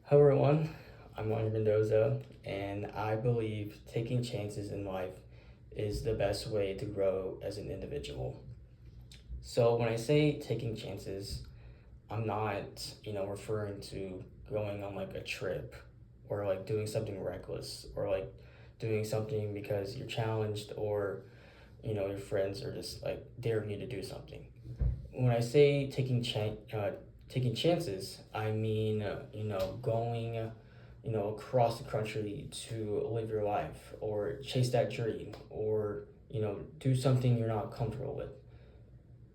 Hello everyone, I'm Juan Mendoza, and I believe taking chances in life is the best way to grow as an individual. So when I say taking chances, I'm not, referring to going on like a trip or like doing something reckless or like doing something because you're challenged or, your friends are just like daring you to do something. When I say taking chances, I mean going across the country to live your life or chase that dream or do something you're not comfortable with.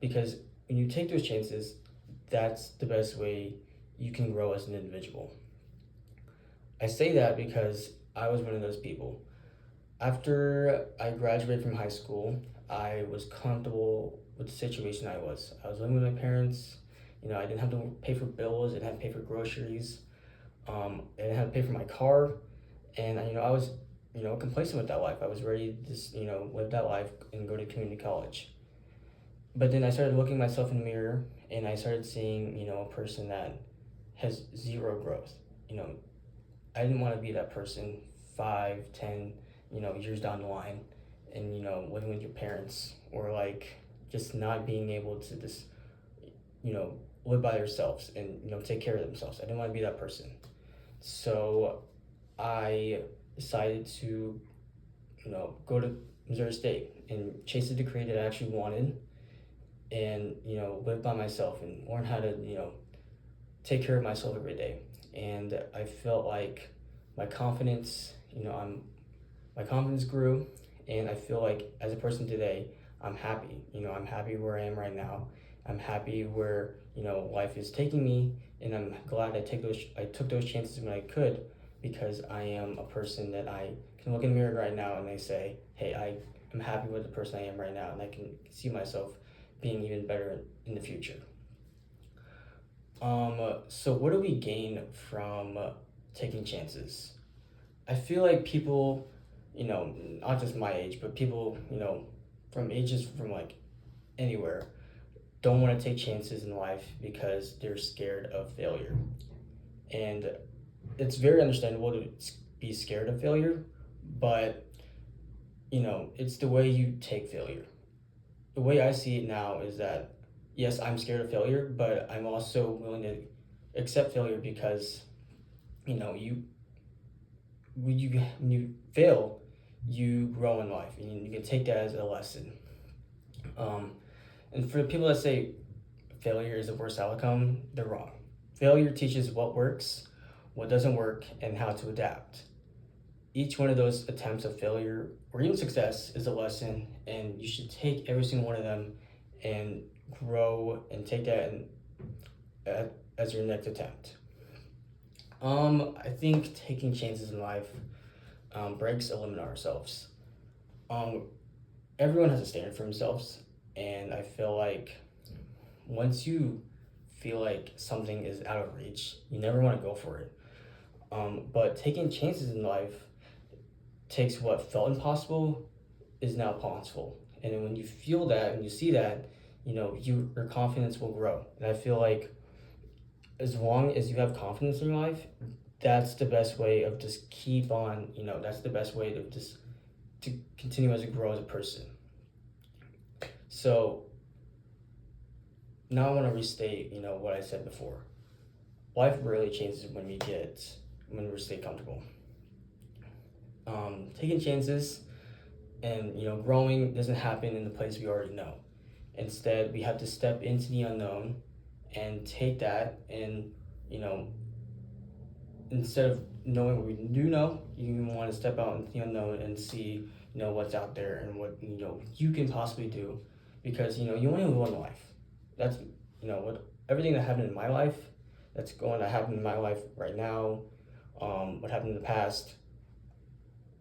Because when you take those chances, that's the best way you can grow as an individual. I say that because I was one of those people. After I graduated from high school, I was comfortable with the situation I was. I was living with my parents. I didn't have to pay for bills. I didn't have to pay for groceries. I didn't have to pay for my car, and I was, complacent with that life. I was ready to just, live that life and go to community college. But then I started looking myself in the mirror, and I started seeing, a person that has zero growth. You know, I didn't want to be that person 5, 10, years down the line and, living with your parents or like just not being able to just, you know, live by themselves and, take care of themselves. I didn't want to be that person. So I decided to, go to Missouri State and chase the degree that I actually wanted and, live by myself and learn how to, take care of myself every day. And I felt like my confidence, my confidence grew, and I feel like as a person today, I'm happy. I'm happy where I am right now. I'm happy where life is taking me, and I'm glad I took those chances when I could, because I am a person that I can look in the mirror right now and I say, hey, I am happy with the person I am right now, and I can see myself being even better in the future. So what do we gain from taking chances? I feel like people, not just my age, but people, from ages from like anywhere, don't want to take chances in life because they're scared of failure. And it's very understandable to be scared of failure, but, it's the way you take failure. The way I see it now is that, yes, I'm scared of failure, but I'm also willing to accept failure because, you when you fail, you grow in life, and you can take that as a lesson. Um, and for the people that say failure is the worst outcome, they're wrong. Failure teaches what works, what doesn't work, and how to adapt. Each one of those attempts of failure or even success is a lesson, and you should take every single one of them and grow and take that as your next attempt. I think taking chances in life breaks a limit on ourselves. Um, Everyone has a standard for themselves, and I feel like once you feel like something is out of reach, you never want to go for it. But taking chances in life takes what felt impossible is now possible, and then when you feel that and you see that, your confidence will grow. And I feel like as long as you have confidence in your life, that's the best way of just keep on. That's the best way to continue as you grow as a person. So now I want to restate, what I said before. Life really changes when we stay comfortable. Taking chances and growing doesn't happen in the place we already know. Instead, we have to step into the unknown and take that and you know instead of knowing what we do know, you want to step out into the unknown and see what's out there and what you can possibly do, because you only live one life. That's what everything that happened in my life, that's going to happen in my life right now. What happened in the past,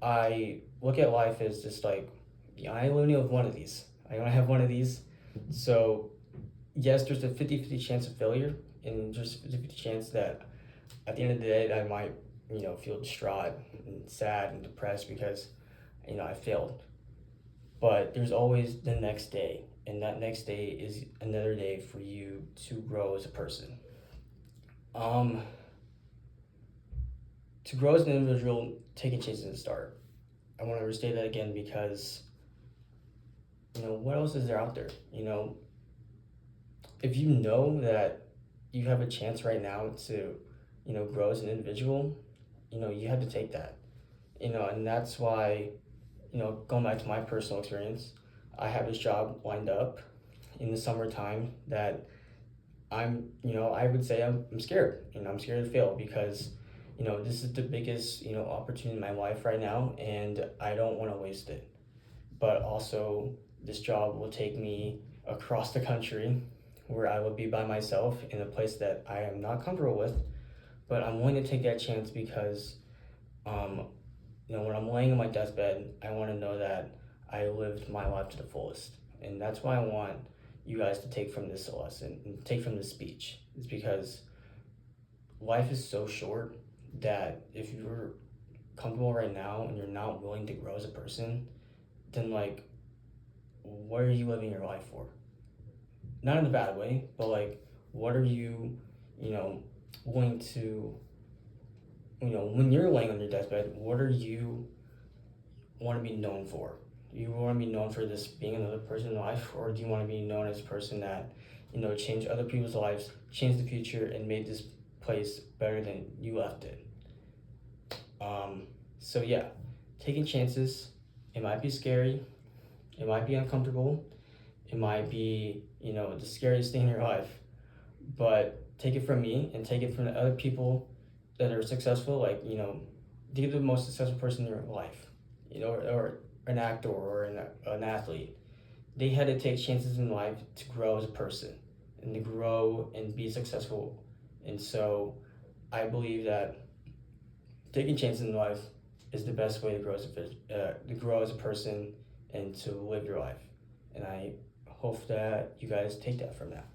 I look at life as just like, yeah, I only have one of these. I only have one of these. So yes, there's a 50-50 chance of failure, and there's a 50-50 chance that at the end of the day, I might, feel distraught and sad and depressed because, I failed. But there's always the next day, and that next day is another day for you to grow as a person. Um, to grow as an individual, taking chances to start. I want to restate that again because, what else is there out there? If you know that you have a chance right now to, grow as an individual, you have to take that. And that's why, going back to my personal experience, I have this job lined up in the summertime that I would say I'm scared. I'm scared to fail because, this is the biggest, opportunity in my life right now, and I don't want to waste it. But also, this job will take me across the country where I will be by myself in a place that I am not comfortable with, but I'm willing to take that chance because, um, when I'm laying on my deathbed, I want to know that I lived my life to the fullest. And that's why I want you guys to take from this lesson and take from this speech, is because life is so short that if you're comfortable right now and you're not willing to grow as a person, then like, what are you living your life for? Not in a bad way, but like, what are you, you know, going to, when you're laying on your deathbed, what are you want to be known for? Do you want to be known for this being another person in life, or do you want to be known as a person that, changed other people's lives, changed the future, and made this place better than you left it? So yeah, taking chances. It might be scary. It might be uncomfortable. It might be, the scariest thing in your life. But take it from me and take it from the other people that are successful. Like, think of the most successful person in your life, or an actor or an athlete. They had to take chances in life to grow as a person and to grow and be successful. And so I believe that taking chances in life is the best way to grow as a person and to live your life. And I hope that you guys take that from that.